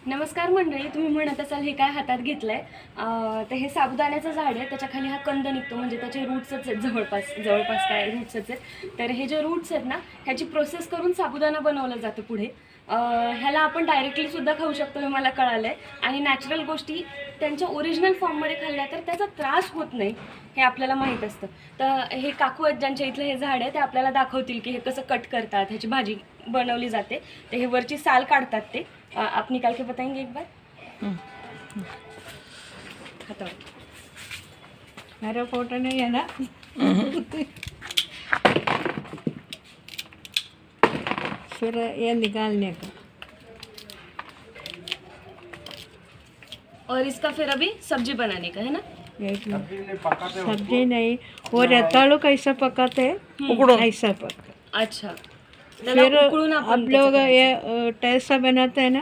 नमस्कार मंडळी, तुम्ही म्हणत असाल हे काय हातात घेतलंय. तर हे साबुदाण्याचं झाड आहे, त्याच्या खाली हा कंद निघतो, म्हणजे त्याचे रूट्सच आहेत. जवळपास काय रूट्सच आहेत. तर हे जे रूट्स आहेत ना, ह्याची प्रोसेस करून साबुदाणा बनवलं जातं पुढे. ह्याला आपण डायरेक्टली सुद्धा खाऊ शकतो, हे मला कळालं आहे. आणि नॅचरल गोष्टी त्यांच्या ओरिजिनल फॉर्ममध्ये खाल्ल्या तर त्याचा त्रास होत नाही, हे आपल्याला माहीत असतं. तर हे काकू आहेत ज्यांच्या इथलं हे झाड आहे, ते आपल्याला दाखवतील की हे कसं कट करतात, ह्याची भाजी बनवली जाते. तर हे वरची साल काढतात ते. आप निकाल के बताएंगे एक बार. खाता मेरा फोटो नहीं है ना। फिर ये निकालने का। और इसका फिर अभी सब्जी बनाने का है ना. एक मिनट। सब्जी नहीं, वो रतालू कैसा पकाते हैं ऐसा पका। अच्छा, फिर उकळून आप आपण लोग ये टेस्ट सा बनाते हैं ना,